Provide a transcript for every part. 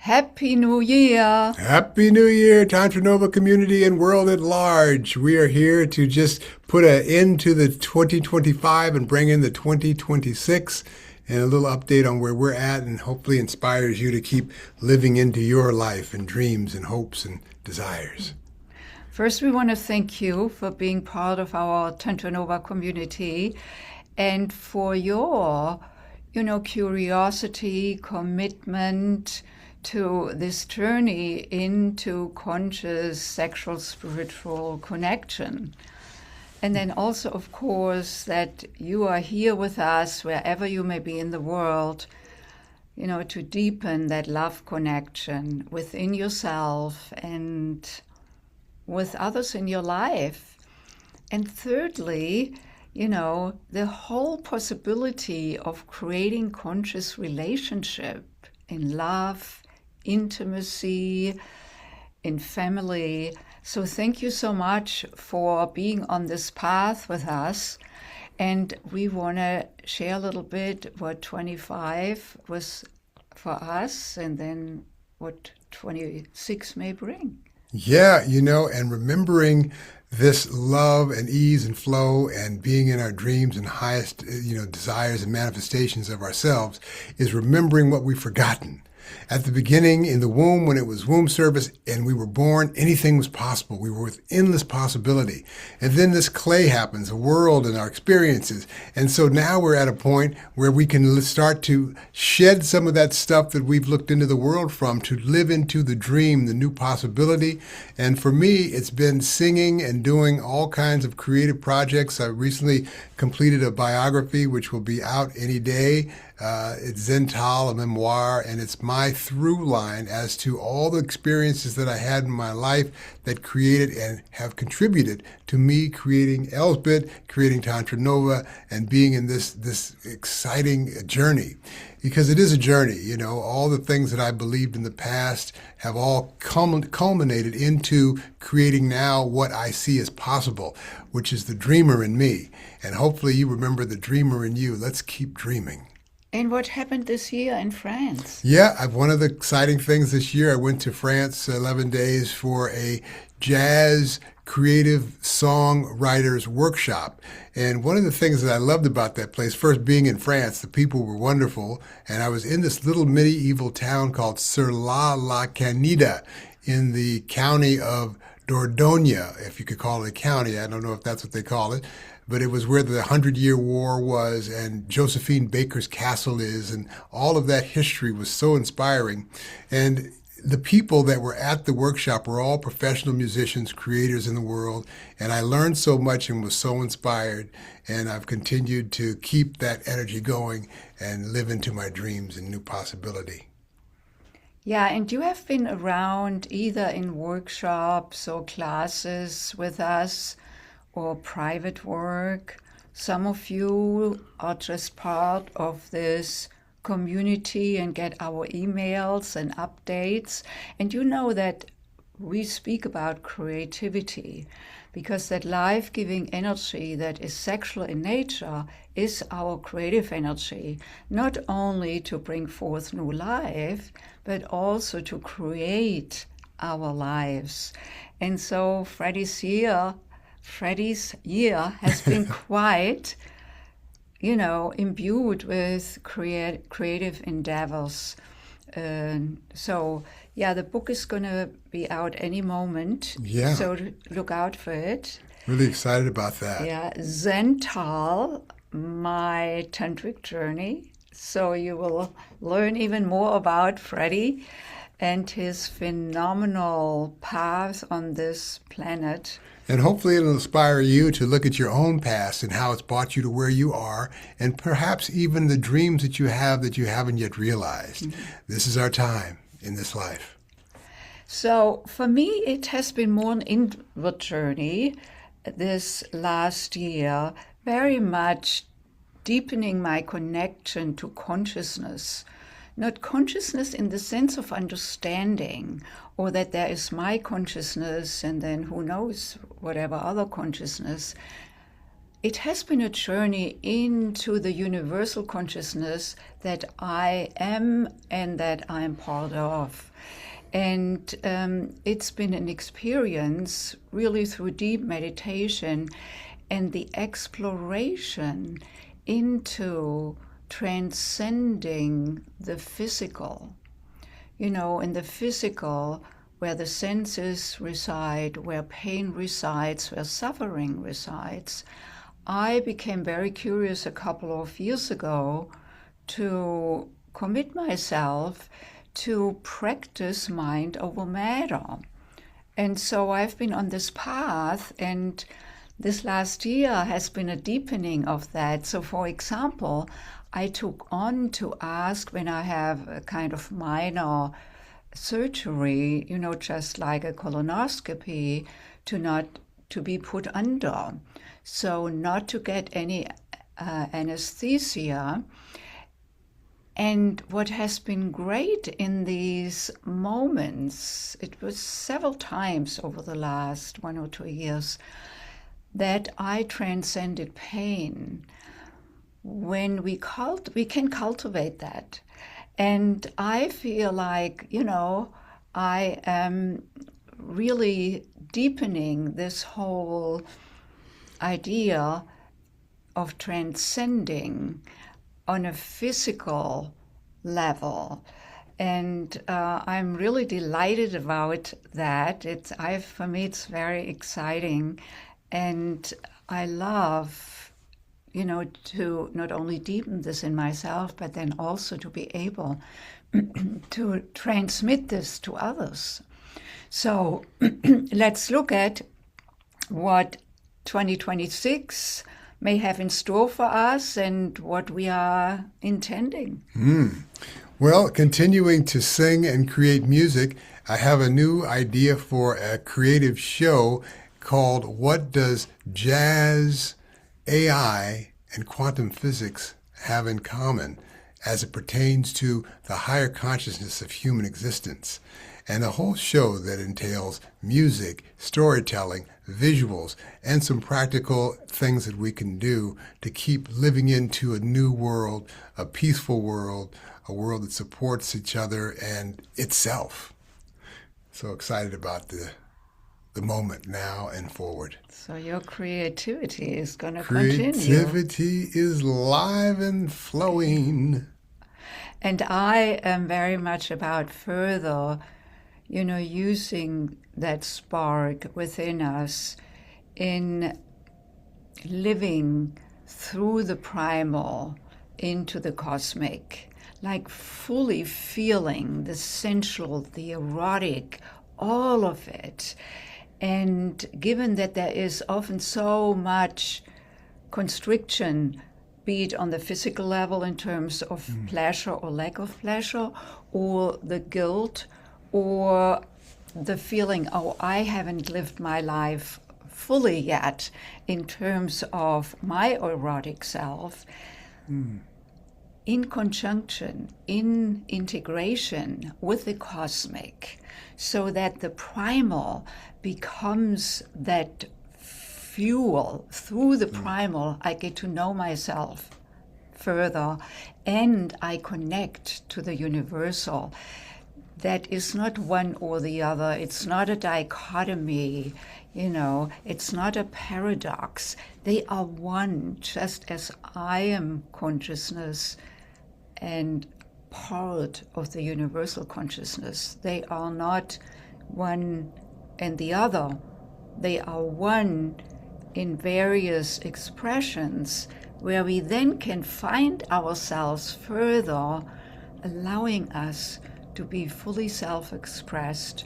Happy New Year! Happy New Year, Tantra Nova community and world at large. We are here to just put an end to the 2025 and bring in the 2026 and a little update on where we're at and hopefully inspires you to keep living into your life and dreams and hopes and desires. First, we want to thank you for being part of our Tantra Nova community and for your, curiosity, commitment to this journey into conscious sexual spiritual connection. And then also, of course, that you are here with us wherever you may be in the world, to deepen that love connection within yourself and with others in your life. And thirdly, the whole possibility of creating conscious relationship in love, intimacy, in family. So thank you so much for being on this path with us. And we want to share a little bit what 25 was for us and then what 26 may bring. Yeah, and remembering this love and ease and flow and being in our dreams and highest, desires and manifestations of ourselves is remembering what we've forgotten. At the beginning, in the womb, when it was womb service and we were born, anything was possible. We were with endless possibility. And then this clay happens, the world and our experiences. And so now we're at a point where we can start to shed some of that stuff that we've looked into the world from to live into the dream, the new possibility. And for me, it's been singing and doing all kinds of creative projects. I recently completed a biography, which will be out any day. It's Zental, a memoir, and it's my through line as to all the experiences that I had in my life that created and have contributed to me creating Elsbeth, creating Tantra Nova, and being in this exciting journey. Because it is a journey, all the things that I believed in the past have all culminated into creating now what I see as possible, which is the dreamer in me. And hopefully you remember the dreamer in you. Let's keep dreaming. And what happened this year in France? Yeah, one of the exciting things this year, I went to France 11 days for a jazz creative songwriters workshop. And one of the things that I loved about that place, first being in France, the people were wonderful. And I was in this little medieval town called Sur-la-Canida in the county of Dordogne, if you could call it a county. I don't know if that's what they call it. But it was where the 100-Year War was and Josephine Baker's castle is, and all of that history was so inspiring. And the people that were at the workshop were all professional musicians, creators in the world, and I learned so much and was so inspired, and I've continued to keep that energy going and live into my dreams and new possibility. Yeah, and you have been around either in workshops or classes with us, or private work. Some of you are just part of this community and get our emails and updates. And you know that we speak about creativity because that life-giving energy that is sexual in nature is our creative energy, not only to bring forth new life, but also to create our lives. And so Freddy's year has been quite, imbued with creative endeavors. The book is going to be out any moment. Yeah. So look out for it. Really excited about that. Yeah, Zental, my tantric journey. So you will learn even more about Freddy and his phenomenal path on this planet. And hopefully it'll inspire you to look at your own past and how it's brought you to where you are, and perhaps even the dreams that you haven't yet realized. Mm-hmm. This is our time in this life. So for me, it has been more an inward journey this last year, very much deepening my connection to consciousness. Not consciousness in the sense of understanding, or that there is my consciousness and then who knows whatever other consciousness. it has been a journey into the universal consciousness that I am and that I'm part of. And it's been an experience really through deep meditation and the exploration into transcending the physical. You know, in the physical, where the senses reside, where pain resides, where suffering resides, I became very curious a couple of years ago to commit myself to practice mind over matter. And so I've been on this path, and this last year has been a deepening of that. So for example, I took on to ask when I have a kind of minor surgery, you know, just like a colonoscopy, to be put under. So not to get any anesthesia. And what has been great in these moments, it was several times over the last 1 or 2 years, that I transcended pain. When we can cultivate that. And I feel like, you know, I am really deepening this whole idea of transcending on a physical level. And I'm really delighted about that. For me, it's very exciting. And I love, you know, to not only deepen this in myself, but then also to be able to transmit this to others. So let's look at what 2026 may have in store for us and what we are intending. Well, continuing to sing and create music, I have a new idea for a creative show called What Does Jazz, AI, and Quantum Physics Have in Common as it pertains to the higher consciousness of human existence? And a whole show that entails music, storytelling, visuals, and some practical things that we can do to keep living into a new world, a peaceful world, a world that supports each other and itself. So excited about the moment now and forward. So your creativity is going to continue. Creativity is live and flowing. And I am very much about further, you know, using that spark within us in living through the primal into the cosmic, like fully feeling the sensual, the erotic, all of it. And given that there is often so much constriction, be it on the physical level in terms of pleasure or lack of pleasure, or the guilt, or the feeling, oh, I haven't lived my life fully yet in terms of my erotic self, in conjunction, in integration with the cosmic, so that the primal becomes that fuel. Through the primal, I get to know myself further, and I connect to the universal. That is not one or the other. It's not a dichotomy, you know. It's not a paradox. They are one, just as I am consciousness and part of the universal consciousness. They are not one and the other. They are one in various expressions where we then can find ourselves further, allowing us to be fully self-expressed,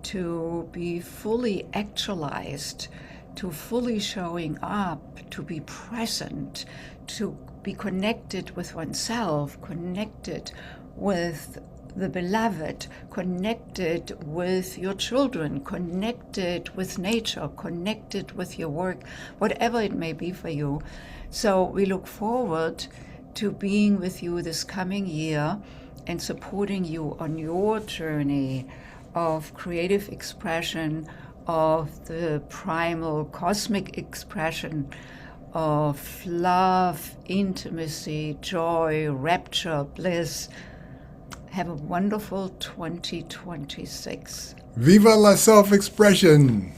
to be fully actualized, to fully showing up, to be present, to be connected with oneself, connected with the beloved, connected with your children, connected with nature, connected with your work, whatever it may be for you. So we look forward to being with you this coming year and supporting you on your journey of creative expression, of the primal cosmic expression, of love, intimacy, joy, rapture, bliss. Have a wonderful 2026. Viva la self-expression!